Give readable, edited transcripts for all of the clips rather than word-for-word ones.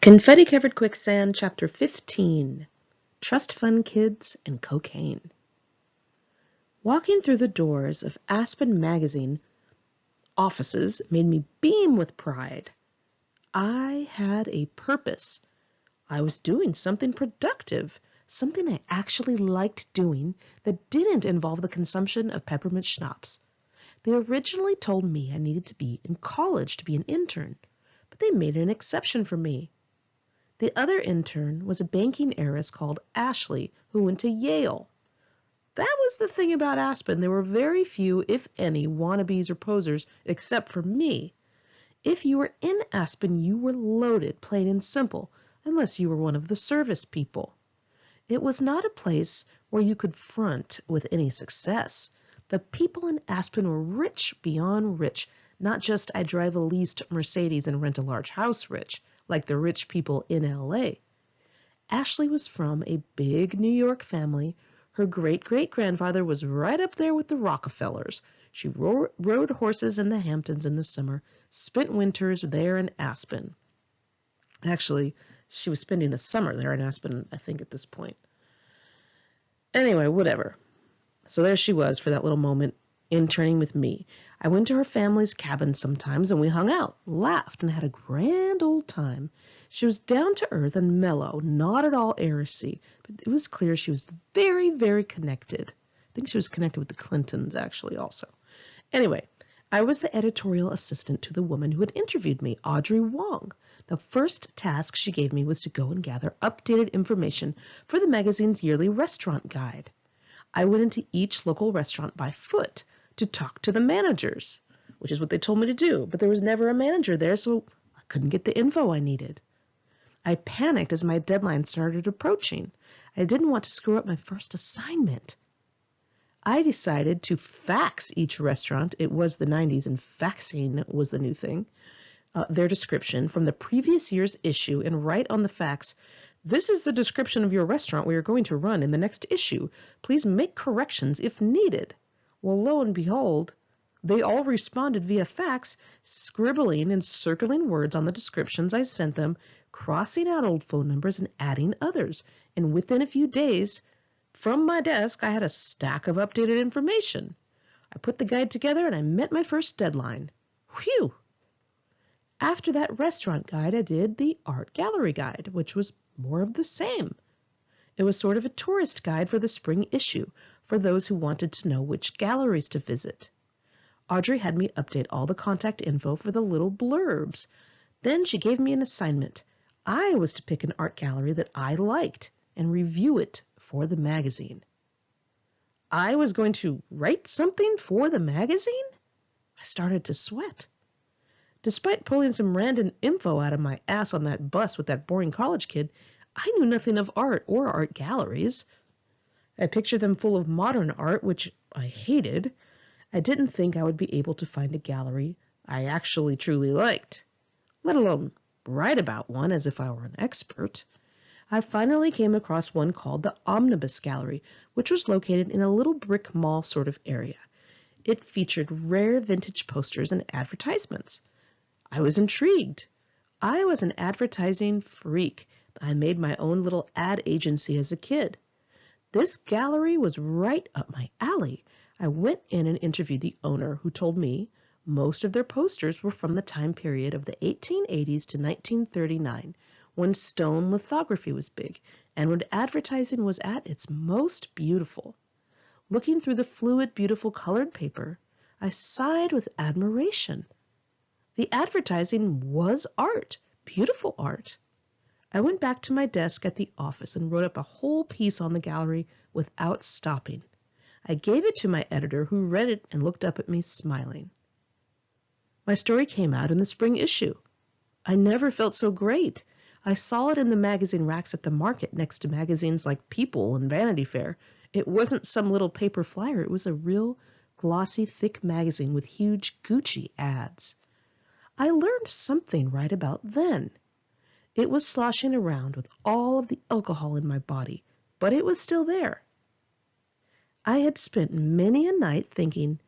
Confetti Covered Quicksand, Chapter 15, Trust Fund Kids and Cocaine. Walking through the doors of Aspen magazine offices made me beam with pride. I had a purpose. I was doing something productive, something I actually liked doing that didn't involve the consumption of peppermint schnapps. They originally told me I needed to be in college to be an intern, but they made an exception for me. The other intern was a banking heiress called Ashley, who went to Yale. That was the thing about Aspen. There were very few, if any, wannabes or posers, except for me. If you were in Aspen, you were loaded, plain and simple, unless you were one of the service people. It was not a place where you could front with any success. The people in Aspen were rich beyond rich, not just I drive a leased Mercedes and rent a large house rich, like the rich people in L.A. Ashley was from a big New York family. Her great-great-grandfather was right up there with the Rockefellers. She rode horses in the Hamptons in the summer, spent winters there in Aspen. Actually, she was spending a summer there in Aspen, I think, at this point. Anyway, whatever. So there she was for that little moment, interning with me. I went to her family's cabin sometimes, and we hung out, laughed, and had a grand old time. She was down to earth and mellow, not at all heiressy, but it was clear she was very, very connected. I think she was connected with the Clintons, actually, also. Anyway, I was the editorial assistant to the woman who had interviewed me, Audrey Wong. The first task she gave me was to go and gather updated information for the magazine's yearly restaurant guide. I went into each local restaurant by foot to talk to the managers, which is what they told me to do, but there was never a manager there, so I couldn't get the info I needed. I panicked as my deadline started approaching. I didn't want to screw up my first assignment. I decided to fax each restaurant. It was the 90s, and faxing was the new thing. Their description from the previous year's issue and write on the fax, "This is the description of your restaurant we are going to run in the next issue. Please make corrections if needed." Well, lo and behold, they all responded via fax, scribbling and circling words on the descriptions I sent them, crossing out old phone numbers and adding others. And within a few days, from my desk, I had a stack of updated information. I put the guide together and I met my first deadline. Whew! After that restaurant guide, I did the art gallery guide, which was more of the same. It was sort of a tourist guide for the spring issue, for those who wanted to know which galleries to visit. Audrey had me update all the contact info for the little blurbs. Then she gave me an assignment. I was to pick an art gallery that I liked and review it for the magazine. I was going to write something for the magazine? I started to sweat. Despite pulling some random info out of my ass on that bus with that boring college kid, I knew nothing of art or art galleries. I pictured them full of modern art, which I hated. I didn't think I would be able to find a gallery I actually truly liked, let alone write about one as if I were an expert. I finally came across one called the Omnibus Gallery, which was located in a little brick mall sort of area. It featured rare vintage posters and advertisements. I was intrigued. I was an advertising freak. I made my own little ad agency as a kid. This gallery was right up my alley. I went in and interviewed the owner, who told me most of their posters were from the time period of the 1880s to 1939, when stone lithography was big and when advertising was at its most beautiful. Looking through the fluid, beautiful colored paper, I sighed with admiration. The advertising was art, beautiful art. I went back to my desk at the office and wrote up a whole piece on the gallery without stopping. I gave it to my editor, who read it and looked up at me smiling. My story came out in the spring issue. I never felt so great. I saw it in the magazine racks at the market next to magazines like People and Vanity Fair. It wasn't some little paper flyer. It was a real glossy, thick magazine with huge Gucci ads. I learned something right about then. It was sloshing around with all of the alcohol in my body, but it was still there. I had spent many a night thinking,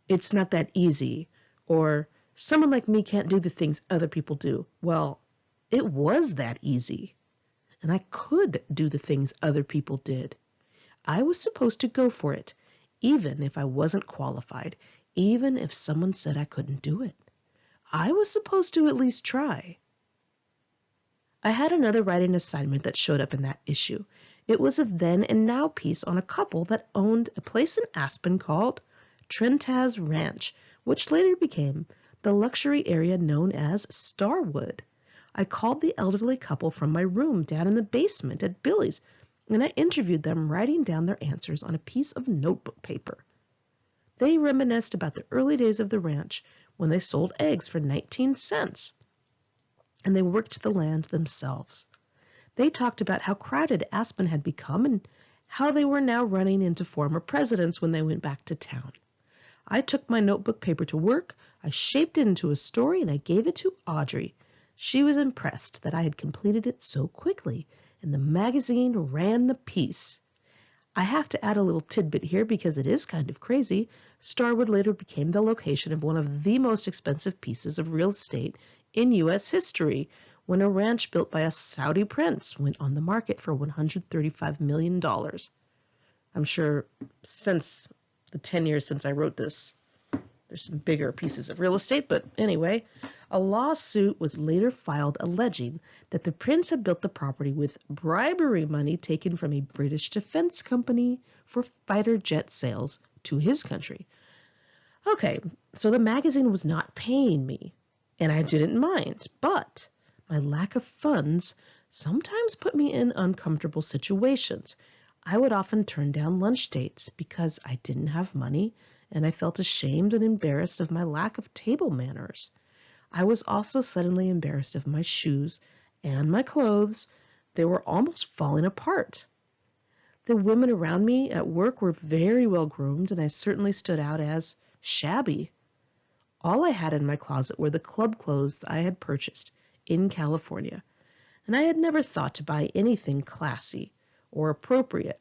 "It's not that easy," or "Someone like me can't do the things other people do." Well, It was that easy. And I could do the things other people did. I was supposed to go for it, even if I wasn't qualified, even if someone said I couldn't do it. I was supposed to at least try. I had another writing assignment that showed up in that issue. It was a then and now piece on a couple that owned a place in Aspen called Trentaz Ranch, which later became the luxury area known as Starwood. I called the elderly couple from my room down in the basement at Billy's, and I interviewed them, writing down their answers on a piece of notebook paper. They reminisced about the early days of the ranch when they sold eggs for 19 cents, and they worked the land themselves. They talked about how crowded Aspen had become and how they were now running into former presidents when they went back to town. I took my notebook paper to work, I shaped it into a story, and I gave it to Audrey. She was impressed that I had completed it so quickly, and the magazine ran the piece. I have to add a little tidbit here because it is kind of crazy. Starwood later became the location of one of the most expensive pieces of real estate in U.S. history when a ranch built by a Saudi prince went on the market for $135 million. I'm sure since the 10 years since I wrote this, there's some bigger pieces of real estate, but anyway, a lawsuit was later filed alleging that the prince had built the property with bribery money taken from a British defense company for fighter jet sales to his country. Okay, so the magazine was not paying me, and I didn't mind, but my lack of funds sometimes put me in uncomfortable situations. I would often turn down lunch dates because I didn't have money, and I felt ashamed and embarrassed of my lack of table manners. I was also suddenly embarrassed of my shoes and my clothes. They were almost falling apart. The women around me at work were very well groomed, and I certainly stood out as shabby. All I had in my closet were the club clothes I had purchased in California, and I had never thought to buy anything classy or appropriate.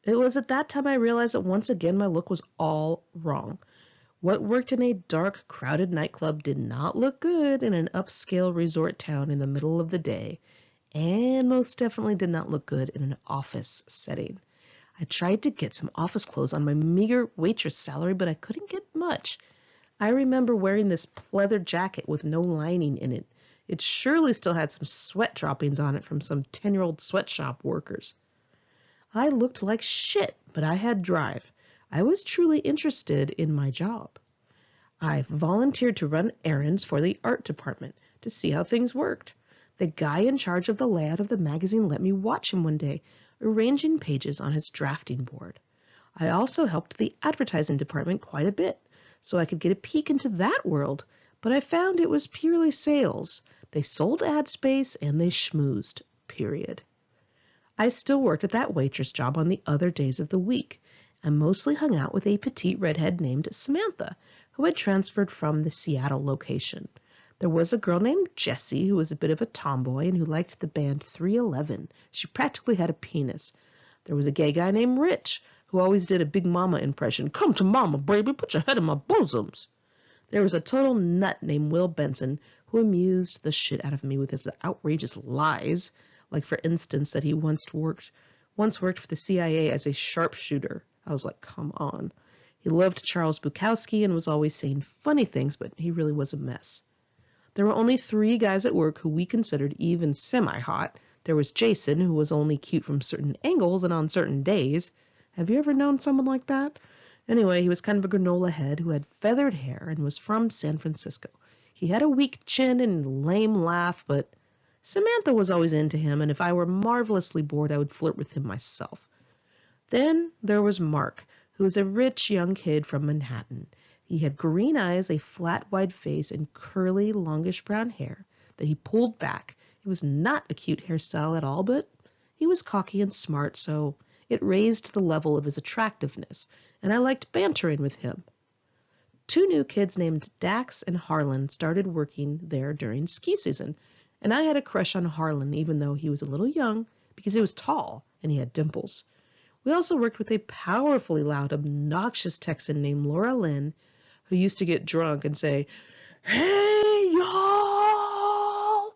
It was at that time I realized that once again my look was all wrong. What worked in a dark, crowded nightclub did not look good in an upscale resort town in the middle of the day, and most definitely did not look good in an office setting. I tried to get some office clothes on my meager waitress salary, but I couldn't get much. I remember wearing this pleather jacket with no lining in it. It surely still had some sweat droppings on it from some 10-year-old sweatshop workers. I looked like shit, but I had drive. I was truly interested in my job. I volunteered to run errands for the art department to see how things worked. The guy in charge of the layout of the magazine let me watch him one day, arranging pages on his drafting board. I also helped the advertising department quite a bit, so I could get a peek into that world, but I found it was purely sales. They sold ad space and they schmoozed, period. I still worked at that waitress job on the other days of the week. I mostly hung out with a petite redhead named Samantha, who had transferred from the Seattle location. There was a girl named Jessie who was a bit of a tomboy and who liked the band 311. She practically had a penis. There was a gay guy named Rich who always did a Big Mama impression. "Come to Mama, baby, put your head in my bosoms." There was a total nut named Will Benson who amused the shit out of me with his outrageous lies, like for instance that he once worked for the CIA as a sharpshooter. I was like, come on. He loved Charles Bukowski and was always saying funny things, but he really was a mess. There were only 3 guys at work who we considered even semi-hot. There was Jason, who was only cute from certain angles and on certain days. Have you ever known someone like that? Anyway, he was kind of a granola head who had feathered hair and was from San Francisco. He had a weak chin and a lame laugh, but Samantha was always into him, and if I were marvelously bored, I would flirt with him myself. Then there was Mark, who was a rich young kid from Manhattan. He had green eyes, a flat, wide face, and curly, longish brown hair that he pulled back. It was not a cute hairstyle at all, but he was cocky and smart, so it raised the level of his attractiveness, and I liked bantering with him. 2 new kids named Dax and Harlan started working there during ski season, and I had a crush on Harlan even though he was a little young because he was tall and he had dimples. We also worked with a powerfully loud, obnoxious Texan named Laura Lynn, who used to get drunk and say, "Hey, y'all!"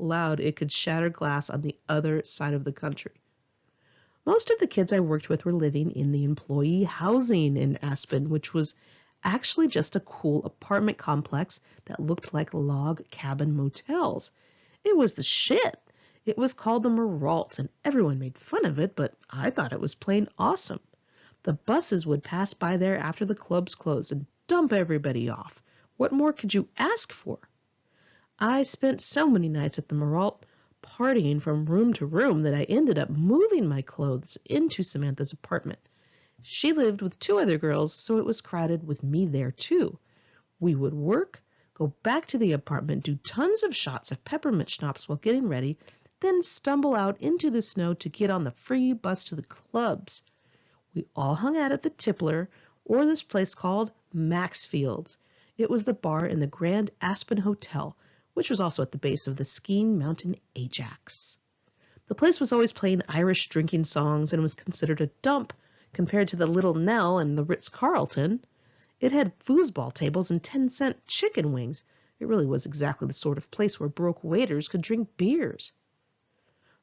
loud it could shatter glass on the other side of the country. Most of the kids I worked with were living in the employee housing in Aspen, which was actually just a cool apartment complex that looked like log cabin motels. It was the shit. It was called the Maralts, and everyone made fun of it, but I thought it was plain awesome. The buses would pass by there after the clubs closed and dump everybody off. What more could you ask for? I spent so many nights at the Maralt, partying from room to room, that I ended up moving my clothes into Samantha's apartment. She lived with 2 other girls, so it was crowded with me there too. We would work, go back to the apartment, do tons of shots of peppermint schnapps while getting ready, then stumble out into the snow to get on the free bus to the clubs. We all hung out at the Tippler, or this place called Maxfield's. It was the bar in the Grand Aspen Hotel, which was also at the base of the skiing mountain Ajax. The place was always playing Irish drinking songs and was considered a dump compared to the Little Nell and the Ritz-Carlton. It had foosball tables and 10-cent chicken wings. It really was exactly the sort of place where broke waiters could drink beers.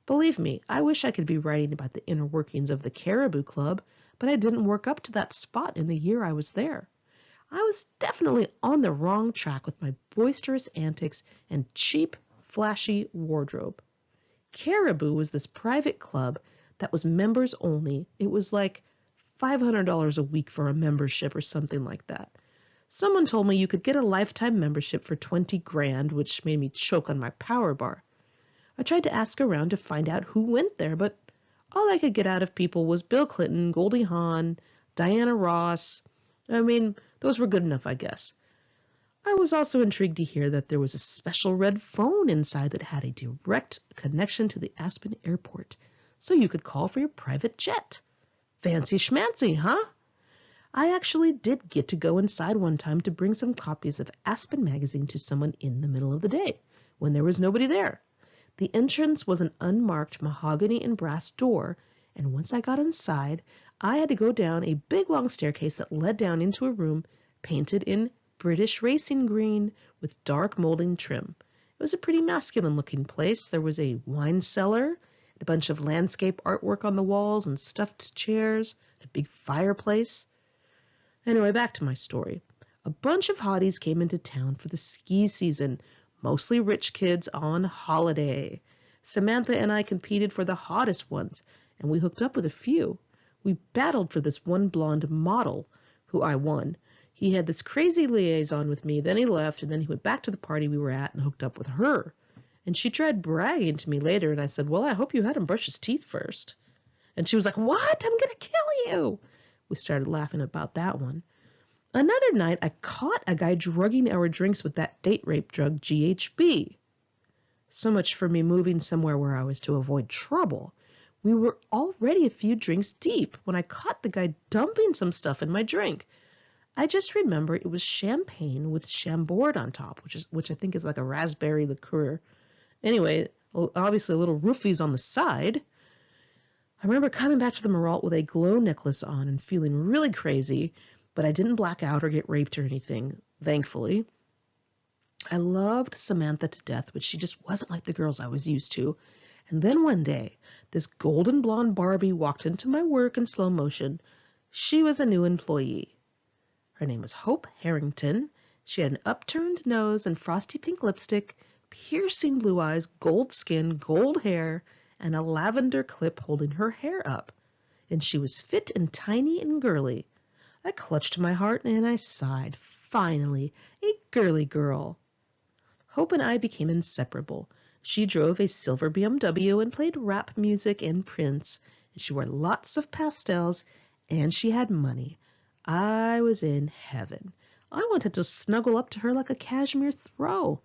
Believe me, I wish I could be writing about the inner workings of the Caribou Club, but I didn't work up to that spot in the year I was there. I was definitely on the wrong track with my boisterous antics and cheap, flashy wardrobe. Caribou was this private club that was members only. It was like $500 a week for a membership or something like that. Someone told me you could get a lifetime membership for $20,000, which made me choke on my power bar. I tried to ask around to find out who went there, but all I could get out of people was Bill Clinton, Goldie Hawn, Diana Ross. Those were good enough, I guess. I was also intrigued to hear that there was a special red phone inside that had a direct connection to the Aspen airport, so you could call for your private jet. Fancy schmancy, huh? I actually did get to go inside one time to bring some copies of Aspen magazine to someone in the middle of the day, when there was nobody there. The entrance was an unmarked mahogany and brass door, and once I got inside, I had to go down a big long staircase that led down into a room painted in British racing green with dark molding trim. It was a pretty masculine-looking place. There was a wine cellar, a bunch of landscape artwork on the walls and stuffed chairs, a big fireplace. Anyway, back to my story. A bunch of hotties came into town for the ski season, mostly rich kids on holiday. Samantha and I competed for the hottest ones, and we hooked up with a few. We battled for this one blonde model, who I won. He had this crazy liaison with me, then he left, and then he went back to the party we were at and hooked up with her. And she tried bragging to me later, and I said, well, I hope you had him brush his teeth first. And she was like, what? I'm going to kill you. We started laughing about that one. Another night, I caught a guy drugging our drinks with that date rape drug, GHB. So much for me moving somewhere where I was to avoid trouble. We were already a few drinks deep when I caught the guy dumping some stuff in my drink. I just remember it was champagne with Chambord on top, which I think is like a raspberry liqueur. Anyway, obviously a little roofies on the side. I remember coming back to the Maralt with a glow necklace on and feeling really crazy, but I didn't black out or get raped or anything, thankfully. I loved Samantha to death, but she just wasn't like the girls I was used to. And then one day, this golden blonde Barbie walked into my work in slow motion. She was a new employee. Her name was Hope Harrington. She had an upturned nose and frosty pink lipstick, piercing blue eyes, gold skin, gold hair, and a lavender clip holding her hair up. And she was fit and tiny and girly. I clutched my heart and I sighed. Finally, a girly girl. Hope and I became inseparable. She drove a silver BMW and played rap music and Prince, and she wore lots of pastels, and she had money. I was in heaven. I wanted to snuggle up to her like a cashmere throw.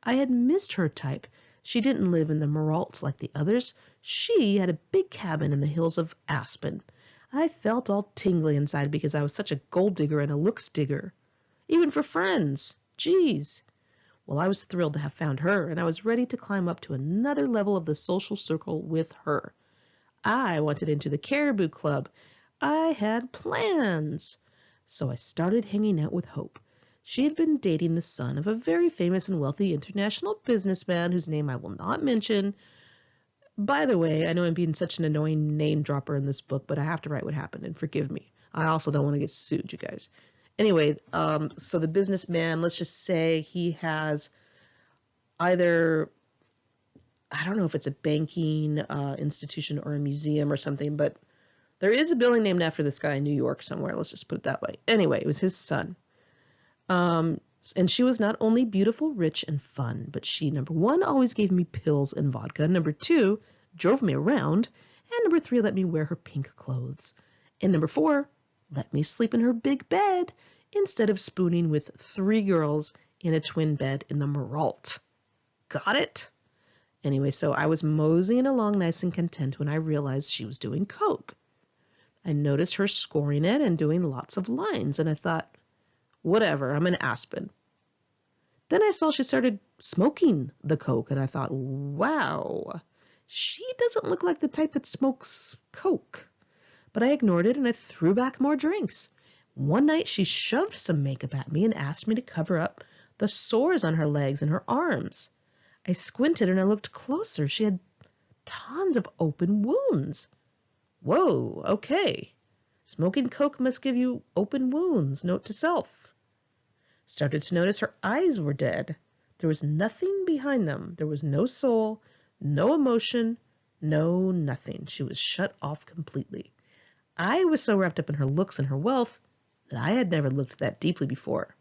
I had missed her type. She didn't live in the Maralt like the others. She had a big cabin in the hills of Aspen. I felt all tingly inside because I was such a gold digger and a looks digger. Even for friends. Geez. Well, I was thrilled to have found her, and I was ready to climb up to another level of the social circle with her. I wanted into the Caribou Club. I had plans. So I started hanging out with Hope. She had been dating the son of a very famous and wealthy international businessman whose name I will not mention. By the way, I know I'm being such an annoying name dropper in this book, but I have to write what happened, and forgive me. I also don't want to get sued, you guys. Anyway, so the businessman, let's just say he has either, I don't know if it's a banking institution or a museum or something, but there is a building named after this guy in New York somewhere. Let's just put it that way. Anyway, it was his son. And she was not only beautiful, rich, and fun, but she, number one, always gave me pills and vodka. Number two, drove me around. And number three, let me wear her pink clothes. And number four, let me sleep in her big bed instead of spooning with 3 girls in a twin bed in the Maralt. Got it? Anyway, so I was moseying along nice and content when I realized she was doing coke. I noticed her scoring it and doing lots of lines, and I thought, whatever, I'm an Aspen. Then I saw she started smoking the coke, and I thought, wow, she doesn't look like the type that smokes coke. But I ignored it, and I threw back more drinks. One night, she shoved some makeup at me and asked me to cover up the sores on her legs and her arms. I squinted, and I looked closer. She had tons of open wounds. Whoa, okay. Smoking coke must give you open wounds. Note to self. Started to notice her eyes were dead. There was nothing behind them. There was no soul, no emotion, no nothing. She was shut off completely. I was so wrapped up in her looks and her wealth that I had never looked that deeply before.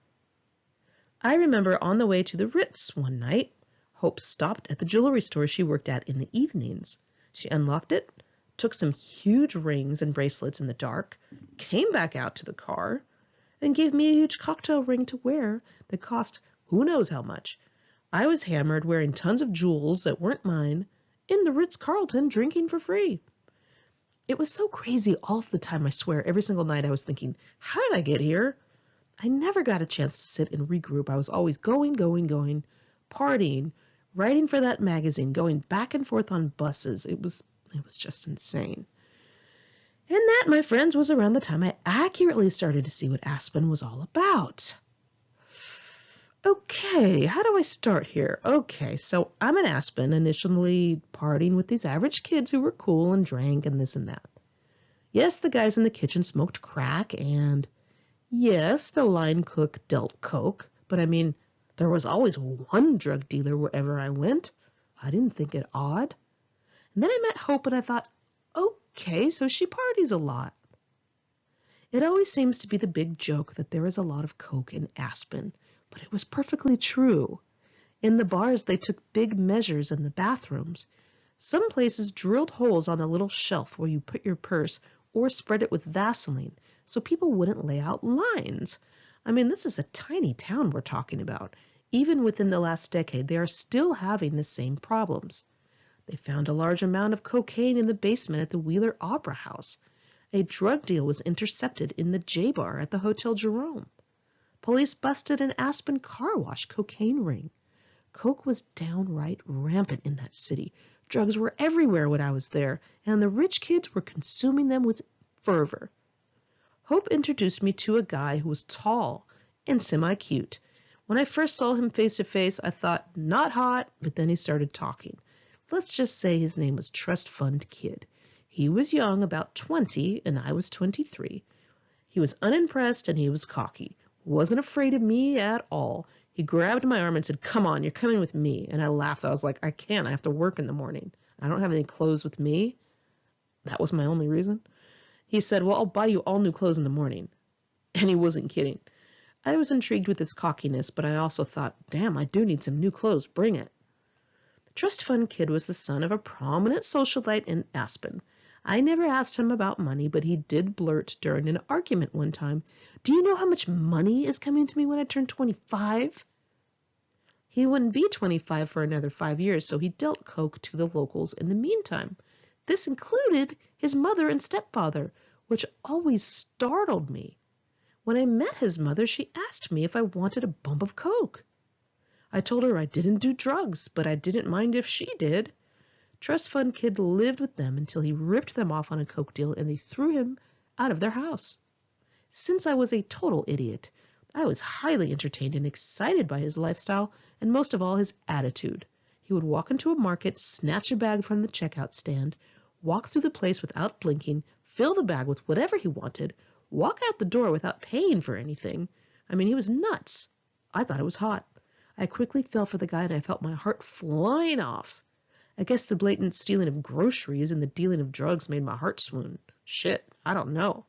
I remember on the way to the Ritz one night, Hope stopped at the jewelry store she worked at in the evenings. She unlocked it, took some huge rings and bracelets in the dark, came back out to the car, and gave me a huge cocktail ring to wear that cost who knows how much. I was hammered, wearing tons of jewels that weren't mine, in the Ritz-Carlton, drinking for free. It was so crazy all of the time, I swear. Every single night I was thinking, how did I get here? I never got a chance to sit and regroup. I was always going, partying, writing for that magazine, going back and forth on buses. It was just insane. And that, my friends, was around the time I accurately started to see what Aspen was all about. Okay, how do I start here? Okay, so I'm an Aspen, initially partying with these average kids who were cool and drank and this and that. Yes, the guys in the kitchen smoked crack, and yes, the line cook dealt coke, but I mean, there was always one drug dealer wherever I went. I didn't think it odd. And then I met Hope, and I thought, okay, so she parties a lot. It always seems to be the big joke that there is a lot of coke in Aspen, but it was perfectly true. In the bars, they took big measures in the bathrooms. Some places drilled holes on the little shelf where you put your purse or spread it with Vaseline so people wouldn't lay out lines. I mean, this is a tiny town we're talking about. Even within the last decade, they are still having the same problems. They found a large amount of cocaine in the basement at the Wheeler Opera House. A drug deal was intercepted in the J-Bar at the Hotel Jerome. Police busted an Aspen car wash cocaine ring. Coke was downright rampant in that city. Drugs were everywhere when I was there, and the rich kids were consuming them with fervor. Hope introduced me to a guy who was tall and semi-cute. When I first saw him face to face, I thought, not hot, but then he started talking. Let's just say his name was Trust Fund Kid. He was young, about 20, and I was 23. He was unimpressed and he was cocky. Wasn't afraid of me at all. He grabbed my arm and said, come on, you're coming with me. And I laughed. I was like, I can't. I have to work in the morning. I don't have any clothes with me. That was my only reason. He said, well, I'll buy you all new clothes in the morning. And he wasn't kidding. I was intrigued with his cockiness, but I also thought, damn, I do need some new clothes. Bring it. The Trust Fund Kid was the son of a prominent socialite in Aspen. I never asked him about money, but he did blurt during an argument one time, do you know how much money is coming to me when I turn 25? He wouldn't be 25 for another 5 years, so he dealt coke to the locals in the meantime. This included his mother and stepfather, which always startled me. When I met his mother, she asked me if I wanted a bump of coke. I told her I didn't do drugs, but I didn't mind if she did. Trust Fund Kid lived with them until he ripped them off on a coke deal and they threw him out of their house. Since I was a total idiot, I was highly entertained and excited by his lifestyle, and most of all his attitude. He would walk into a market, snatch a bag from the checkout stand, walk through the place without blinking, fill the bag with whatever he wanted, walk out the door without paying for anything. I mean, he was nuts. I thought it was hot. I quickly fell for the guy, and I felt my heart flying off. I guess the blatant stealing of groceries and the dealing of drugs made my heart swoon. Shit, I don't know.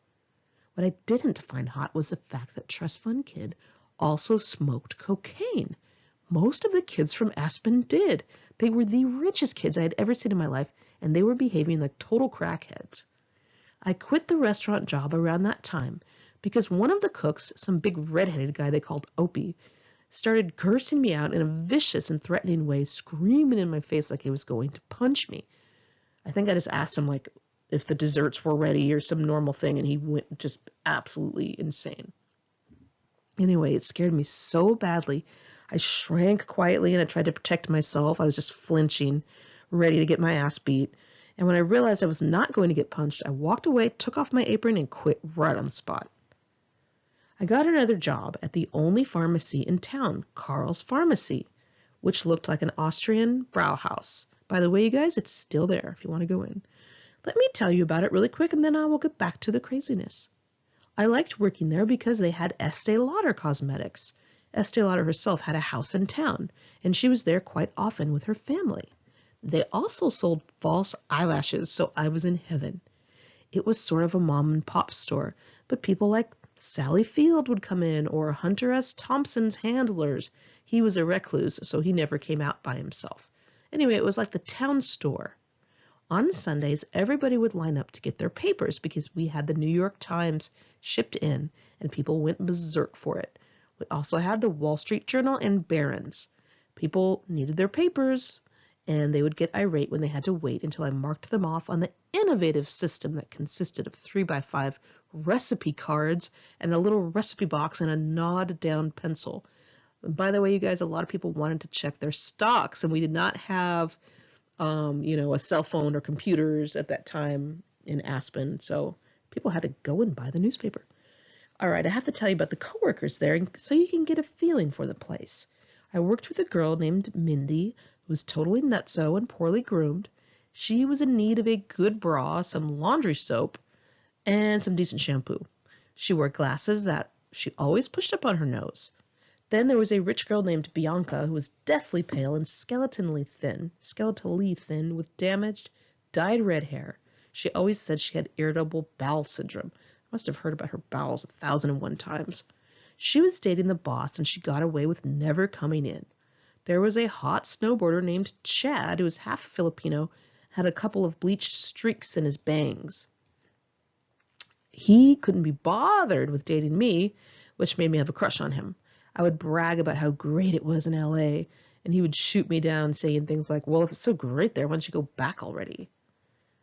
What I didn't find hot was the fact that Trust Fund Kid also smoked cocaine. Most of the kids from Aspen did. They were the richest kids I had ever seen in my life, and they were behaving like total crackheads. I quit the restaurant job around that time because one of the cooks, some big red-headed guy they called Opie, started cursing me out in a vicious and threatening way, screaming in my face like he was going to punch me. I think I just asked him, like, if the desserts were ready or some normal thing, and he went just absolutely insane. Anyway, it scared me so badly. I shrank quietly and I tried to protect myself. I was just flinching, ready to get my ass beat. And when I realized I was not going to get punched, I walked away, took off my apron, and quit right on the spot. I got another job at the only pharmacy in town, Carl's Pharmacy, which looked like an Austrian Brauhaus. By the way, you guys, it's still there if you want to go in. Let me tell you about it really quick, and then I will get back to the craziness. I liked working there because they had Estee Lauder cosmetics. Estee Lauder herself had a house in town, and she was there quite often with her family. They also sold false eyelashes, so I was in heaven. It was sort of a mom-and-pop store, but people like Sally Field would come in, or Hunter S. Thompson's handlers. He was a recluse, so he never came out by himself. Anyway, it was like the town store. On Sundays, everybody would line up to get their papers because we had the New York Times shipped in, and people went berserk for it. We also had the Wall Street Journal and Barron's. People needed their papers, and they would get irate when they had to wait until I marked them off on the innovative system that consisted of 3x5 recipe cards and a little recipe box and a gnawed-down pencil. By the way, you guys, a lot of people wanted to check their stocks, and we did not have a cell phone or computers at that time in Aspen, so people had to go and buy the newspaper. All right, I have to tell you about the coworkers there so you can get a feeling for the place. I worked with a girl named Mindy who was totally nutso and poorly groomed. She was in need of a good bra, some laundry soap, and some decent shampoo. She wore glasses that she always pushed up on her nose. Then there was a rich girl named Bianca who was deathly pale and skeletally thin with damaged, dyed red hair. She always said she had irritable bowel syndrome. I must have heard about her bowels 1,001 times. She was dating the boss, and she got away with never coming in. There was a hot snowboarder named Chad who was half Filipino, had a couple of bleached streaks in his bangs. He couldn't be bothered with dating me, which made me have a crush on him. I would brag about how great it was in L.A., and he would shoot me down saying things like, well, if it's so great there, why don't you go back already?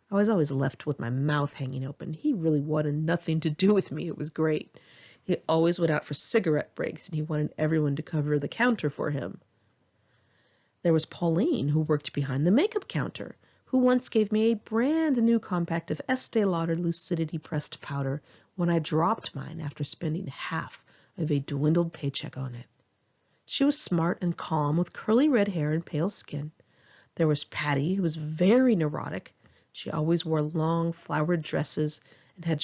I was always left with my mouth hanging open. He really wanted nothing to do with me. It was great. He always went out for cigarette breaks, and he wanted everyone to cover the counter for him. There was Pauline, who worked behind the makeup counter, who once gave me a brand new compact of Estee Lauder Lucidity pressed powder when I dropped mine after spending half of a dwindled paycheck on it. She was smart and calm with curly red hair and pale skin. There was Patty, who was very neurotic. She always wore long, flowered dresses and had a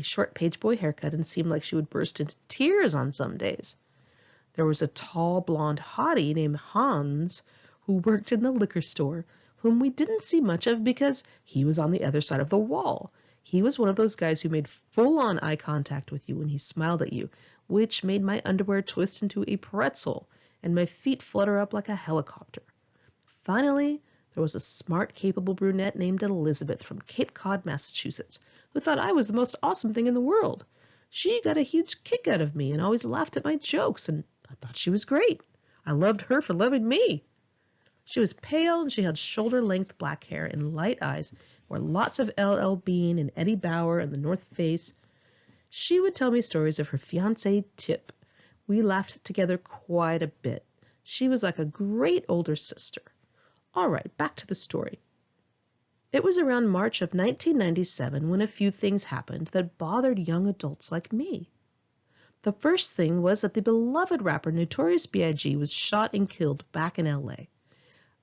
short page boy haircut and seemed like she would burst into tears on some days. There was a tall, blonde hottie named Hans who worked in the liquor store, whom we didn't see much of because he was on the other side of the wall. He was one of those guys who made full-on eye contact with you when he smiled at you, which made my underwear twist into a pretzel and my feet flutter up like a helicopter. Finally, there was a smart, capable brunette named Elizabeth from Cape Cod, Massachusetts, who thought I was the most awesome thing in the world. She got a huge kick out of me and always laughed at my jokes, and I thought she was great. I loved her for loving me. She was pale, and she had shoulder-length black hair and light eyes, wore lots of L.L. Bean and Eddie Bauer and the North Face. She would tell me stories of her fiancé, Tip. We laughed together quite a bit. She was like a great older sister. All right, back to the story. It was around March of 1997 when a few things happened that bothered young adults like me. The first thing was that the beloved rapper Notorious B.I.G. was shot and killed back in L.A.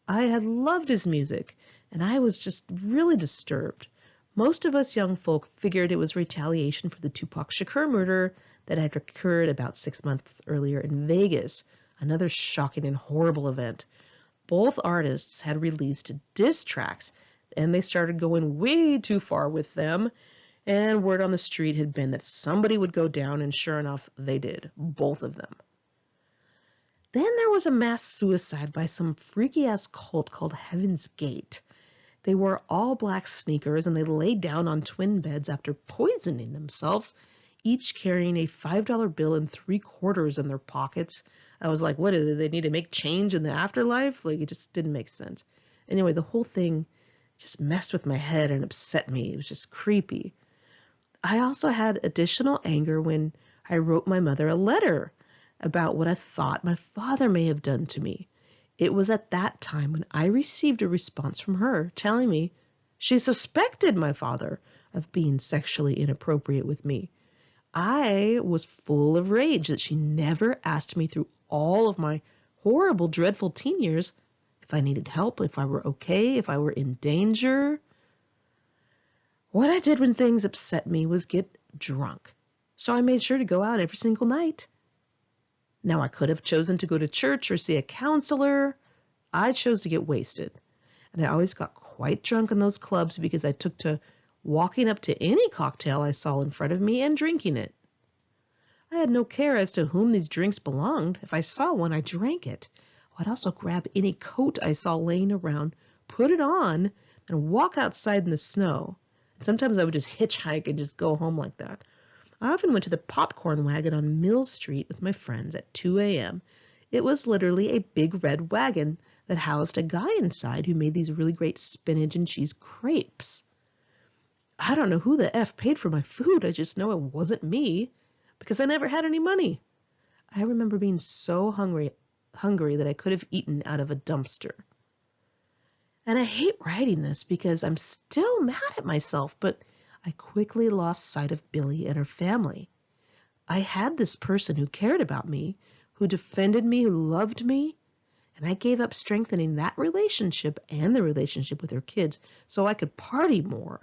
I had loved his music, and I was just really disturbed. Most of us young folk figured it was retaliation for the Tupac Shakur murder that had occurred about 6 months earlier in Vegas, another shocking and horrible event. Both artists had released diss tracks, and they started going way too far with them, and word on the street had been that somebody would go down, and sure enough, they did, both of them. Then there was a mass suicide by some freaky-ass cult called Heaven's Gate. They wore all-black sneakers, and they laid down on twin beds after poisoning themselves, each carrying a $5 bill and 3/4 in their pockets. I was like, what, do they need to make change in the afterlife? Like, it just didn't make sense. Anyway, the whole thing just messed with my head and upset me. It was just creepy. I also had additional anger when I wrote my mother a letter about what I thought my father may have done to me. It was at that time when I received a response from her telling me she suspected my father of being sexually inappropriate with me. I was full of rage that she never asked me through all of my horrible, dreadful teen years if I needed help, if I were okay, if I were in danger. What I did when things upset me was get drunk. So I made sure to go out every single night. Now, I could have chosen to go to church or see a counselor. I chose to get wasted. And I always got quite drunk in those clubs because I took to walking up to any cocktail I saw in front of me and drinking it. I had no care as to whom these drinks belonged. If I saw one, I drank it. I'd also grab any coat I saw laying around, put it on, and walk outside in the snow. And sometimes I would just hitchhike and just go home like that. I often went to the popcorn wagon on Mill Street with my friends at 2 a.m. It was literally a big red wagon that housed a guy inside who made these really great spinach and cheese crepes. I don't know who the F paid for my food. I just know it wasn't me because I never had any money. I remember being so hungry that I could have eaten out of a dumpster. And I hate writing this because I'm still mad at myself, but I quickly lost sight of Billy and her family. I had this person who cared about me, who defended me, who loved me, and I gave up strengthening that relationship and the relationship with her kids so I could party more.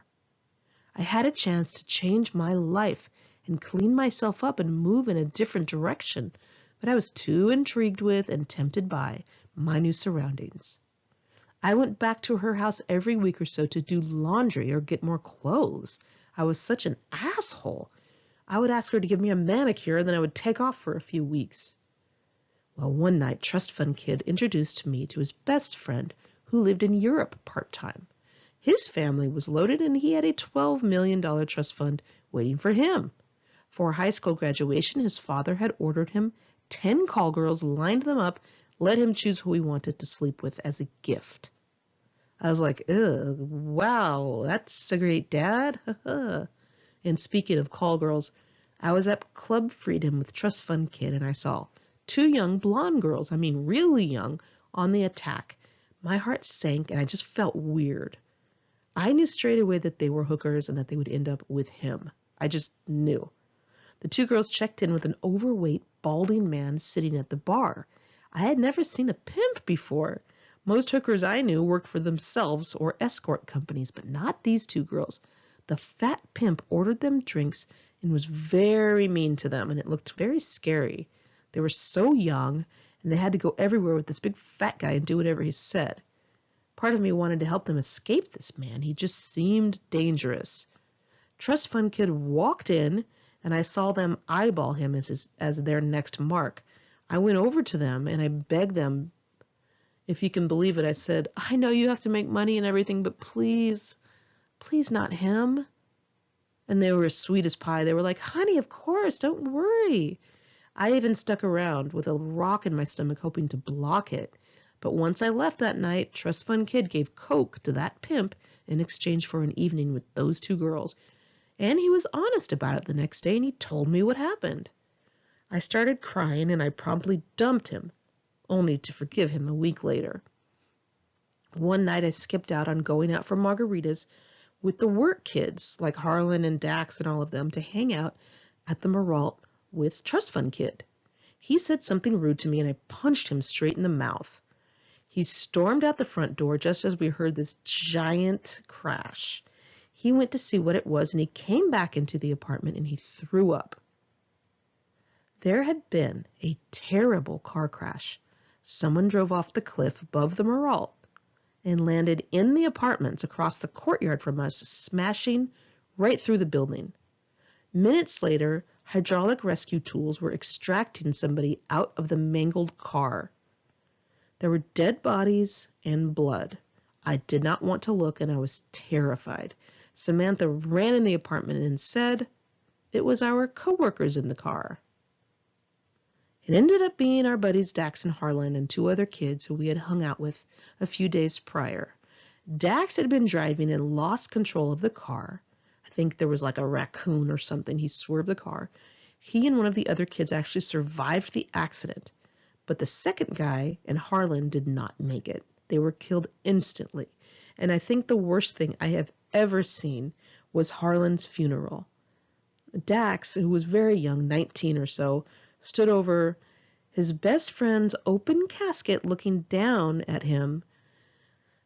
I had a chance to change my life and clean myself up and move in a different direction, but I was too intrigued with and tempted by my new surroundings. I went back to her house every week or so to do laundry or get more clothes. I was such an asshole. I would ask her to give me a manicure, and then I would take off for a few weeks. Well, one night, Trust Fund Kid introduced me to his best friend who lived in Europe part-time. His family was loaded, and he had a $12 million trust fund waiting for him. For high school graduation, his father had ordered him 10 call girls, lined them up, let him choose who he wanted to sleep with as a gift. I was like, ugh, wow, that's a great dad. And speaking of call girls, I was at Club Freedom with Trust Fund Kid, and I saw 2 young blonde girls, I mean really young, on the attack. My heart sank, and I just felt weird. I knew straight away that they were hookers and that they would end up with him. I just knew. The 2 girls checked in with an overweight, balding man sitting at the bar. I had never seen a pimp before. Most hookers I knew worked for themselves or escort companies, but not these 2 girls. The fat pimp ordered them drinks and was very mean to them, and it looked very scary. They were so young, and they had to go everywhere with this big fat guy and do whatever he said. Part of me wanted to help them escape this man. He just seemed dangerous. Trust Fund Kid walked in, and I saw them eyeball him as their next mark. I went over to them, and I begged them, if you can believe it, I said, I know you have to make money and everything, but please, please not him. And they were as sweet as pie. They were like, honey, of course, don't worry. I even stuck around with a rock in my stomach hoping to block it. But once I left that night, Trust Fund Kid gave coke to that pimp in exchange for an evening with those 2 girls. And he was honest about it the next day, and he told me what happened. I started crying, and I promptly dumped him, only to forgive him a week later. One night I skipped out on going out for margaritas with the work kids, like Harlan and Dax and all of them, to hang out at the Maralt with Trust Fund Kid. He said something rude to me, and I punched him straight in the mouth. He stormed out the front door just as we heard this giant crash. He went to see what it was, and he came back into the apartment, and he threw up. There had been a terrible car crash. Someone drove off the cliff above the Meralt and landed in the apartments across the courtyard from us, smashing right through the building. Minutes later, hydraulic rescue tools were extracting somebody out of the mangled car. There were dead bodies and blood. I did not want to look, and I was terrified. Samantha ran in the apartment and said it was our co-workers in the car. It ended up being our buddies Dax and Harlan and 2 other kids who we had hung out with a few days prior. Dax had been driving and lost control of the car. I think there was like a raccoon or something. He swerved the car. He and one of the other kids actually survived the accident, but the second guy and Harlan did not make it. They were killed instantly, and I think the worst thing I have ever seen was Harlan's funeral. Dax, who was very young, 19 or so, stood over his best friend's open casket looking down at him.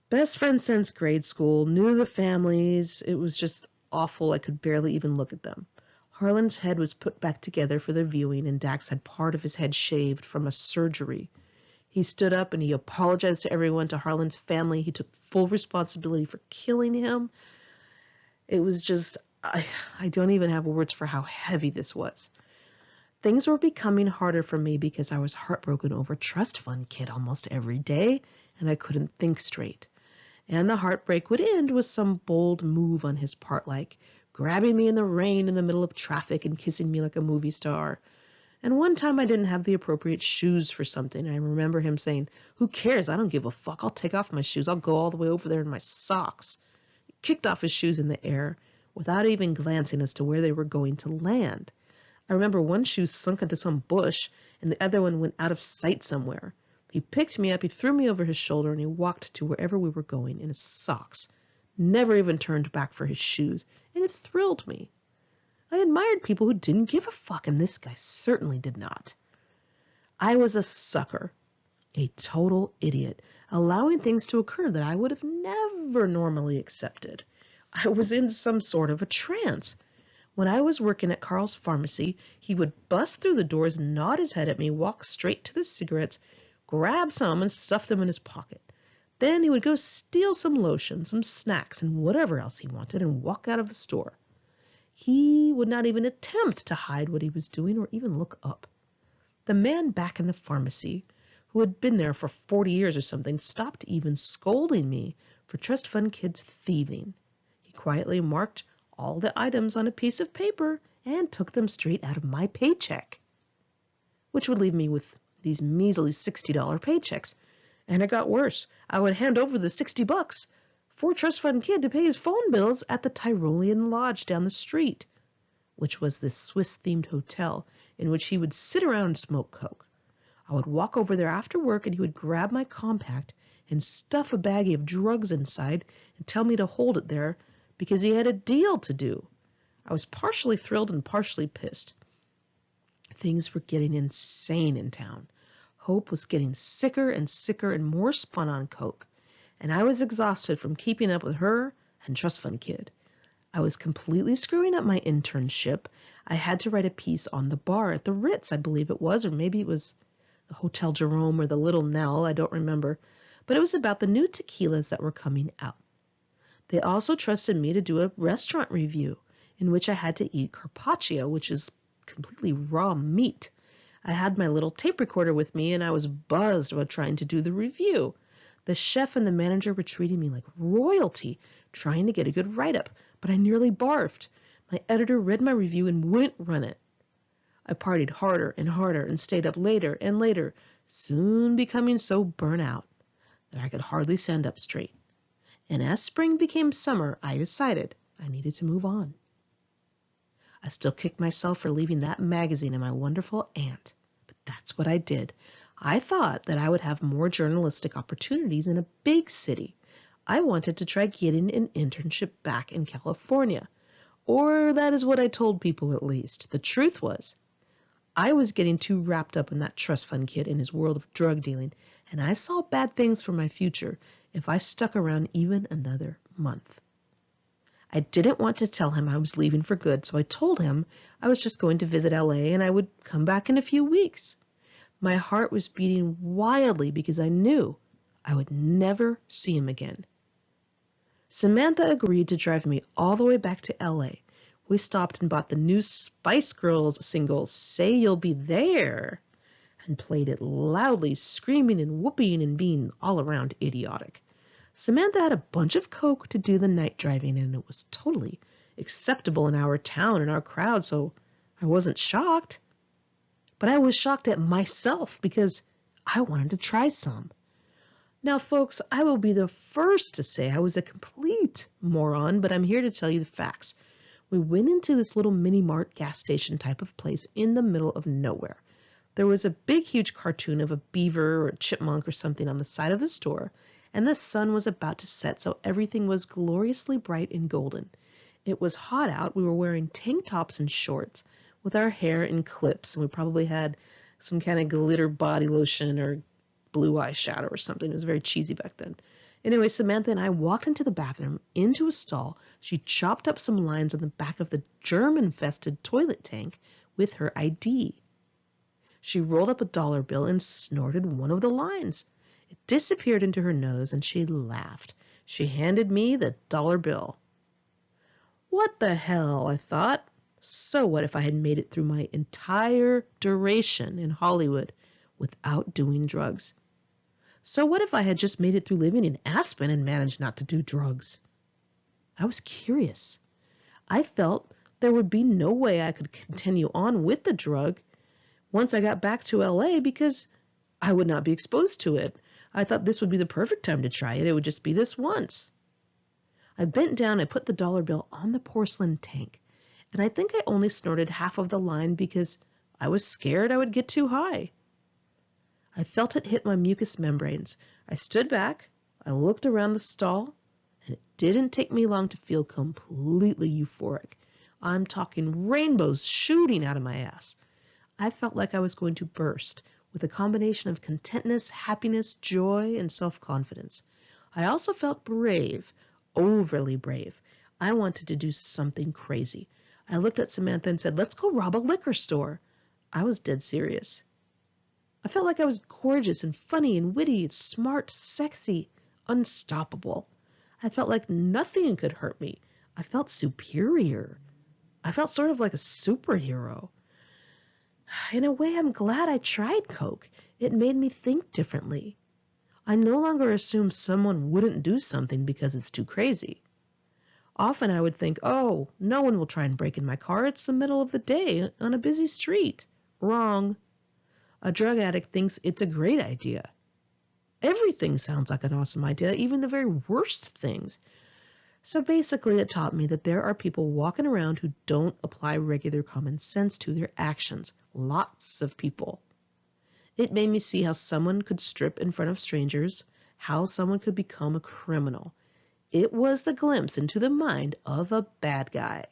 Best friend since grade school, knew the families. It was just awful. I could barely even look at them. Harlan's head was put back together for the viewing, and Dax had part of his head shaved from a surgery. He stood up and he apologized to everyone, to Harlan's family. He took full responsibility for killing him. It was just, I don't even have words for how heavy this was. Things were becoming harder for me because I was heartbroken over Trust Fund Kid almost every day, and I couldn't think straight. And the heartbreak would end with some bold move on his part, like grabbing me in the rain in the middle of traffic and kissing me like a movie star. And one time I didn't have the appropriate shoes for something. I remember him saying, "Who cares? I don't give a fuck. I'll take off my shoes. I'll go all the way over there in my socks." He kicked off his shoes in the air without even glancing as to where they were going to land. I remember one shoe sunk into some bush, and the other one went out of sight somewhere. He picked me up, he threw me over his shoulder, and he walked to wherever we were going in his socks. Never even turned back for his shoes, and it thrilled me. I admired people who didn't give a fuck, and this guy certainly did not. I was a sucker, a total idiot, allowing things to occur that I would have never normally accepted. I was in some sort of a trance. When I was working at Carl's pharmacy, he would bust through the doors, nod his head at me, walk straight to the cigarettes, grab some and stuff them in his pocket. Then he would go steal some lotion, some snacks, and whatever else he wanted and walk out of the store. He would not even attempt to hide what he was doing or even look up. The man back in the pharmacy, who had been there for 40 years or something, stopped even scolding me for Trust Fund Kid's thieving. He quietly marked all the items on a piece of paper and took them straight out of my paycheck, which would leave me with these measly $60 paychecks. And it got worse. I would hand over the $60 for Trust Fund Kid to pay his phone bills at the Tyrolean Lodge down the street, which was this Swiss-themed hotel in which he would sit around and smoke coke. I would walk over there after work, and he would grab my compact and stuff a baggie of drugs inside and tell me to hold it there because he had a deal to do. I was partially thrilled and partially pissed. Things were getting insane in town. Hope was getting sicker and sicker and more spun on coke, and I was exhausted from keeping up with her and Trust Fund Kid. I was completely screwing up my internship. I had to write a piece on the bar at the Ritz, I believe it was, or maybe it was the Hotel Jerome or the Little Nell, I don't remember, but it was about the new tequilas that were coming out. They also trusted me to do a restaurant review in which I had to eat carpaccio, which is completely raw meat. I had my little tape recorder with me, and I was buzzed about trying to do the review. The chef and the manager were treating me like royalty, trying to get a good write-up, but I nearly barfed. My editor read my review and wouldn't run it. I partied harder and harder and stayed up later and later, soon becoming so burnt out that I could hardly stand up straight. And as spring became summer, I decided I needed to move on. I still kicked myself for leaving that magazine and my wonderful aunt, but that's what I did. I thought that I would have more journalistic opportunities in a big city. I wanted to try getting an internship back in California, or that is what I told people at least. The truth was, I was getting too wrapped up in that trust fund kid and his world of drug dealing, and I saw bad things for my future if I stuck around even another month. I didn't want to tell him I was leaving for good, so I told him I was just going to visit LA and I would come back in a few weeks. My heart was beating wildly because I knew I would never see him again. Samantha agreed to drive me all the way back to LA. We stopped and bought the new Spice Girls single, Say You'll Be There, and played it loudly, screaming and whooping and being all around idiotic. Samantha had a bunch of coke to do the night driving, and it was totally acceptable in our town and our crowd, so I wasn't shocked. But I was shocked at myself because I wanted to try some. Now, folks, I will be the first to say I was a complete moron, but I'm here to tell you the facts. We went into this little mini-mart gas station type of place in the middle of nowhere. There was a big, huge cartoon of a beaver or a chipmunk or something on the side of the store, and the sun was about to set, so everything was gloriously bright and golden. It was hot out. We were wearing tank tops and shorts with our hair in clips, and we probably had some kind of glitter body lotion or blue eyeshadow or something. It was very cheesy back then. Anyway, Samantha and I walked into the bathroom, into a stall. She chopped up some lines on the back of the germ-infested toilet tank with her ID. She rolled up a dollar bill and snorted one of the lines. It disappeared into her nose, and she laughed. She handed me the dollar bill. What the hell, I thought. So what if I had made it through my entire duration in Hollywood without doing drugs? So what if I had just made it through living in Aspen and managed not to do drugs? I was curious. I felt there would be no way I could continue on with the drug once I got back to LA because I would not be exposed to it. I thought this would be the perfect time to try it. It would just be this once. I bent down and put the dollar bill on the porcelain tank, and I think I only snorted half of the line because I was scared I would get too high. I felt it hit my mucous membranes. I stood back, I looked around the stall, and it didn't take me long to feel completely euphoric. I'm talking rainbows shooting out of my ass. I felt like I was going to burst with a combination of contentness, happiness, joy, and self-confidence. I also felt brave, overly brave. I wanted to do something crazy. I looked at Samantha and said, "Let's go rob a liquor store." I was dead serious. I felt like I was gorgeous and funny and witty, smart, sexy, unstoppable. I felt like nothing could hurt me. I felt superior. I felt sort of like a superhero. In a way, I'm glad I tried coke. It made me think differently. I no longer assume someone wouldn't do something because it's too crazy. Often I would think, oh, no one will try and break in my car. It's the middle of the day on a busy street. Wrong. A drug addict thinks it's a great idea. Everything sounds like an awesome idea, even the very worst things. So basically it taught me that there are people walking around who don't apply regular common sense to their actions. Lots of people. It made me see how someone could strip in front of strangers, how someone could become a criminal. It was the glimpse into the mind of a bad guy.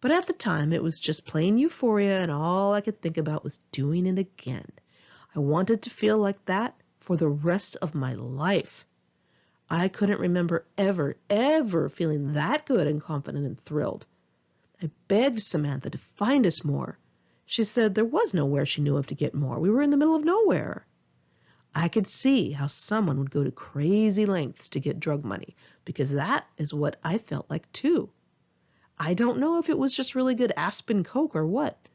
But at the time, it was just plain euphoria, and all I could think about was doing it again. I wanted to feel like that for the rest of my life. I couldn't remember ever feeling that good and confident and thrilled. I begged Samantha to find us more. She said there was nowhere she knew of to get more. We were in the middle of nowhere. I could see how someone would go to crazy lengths to get drug money, because that is what I felt like too. I don't know if it was just really good Aspen Coke or what,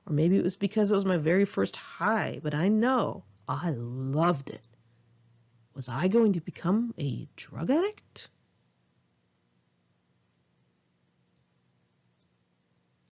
or maybe it was because it was my very first high, but I know I loved it. Was I going to become a drug addict?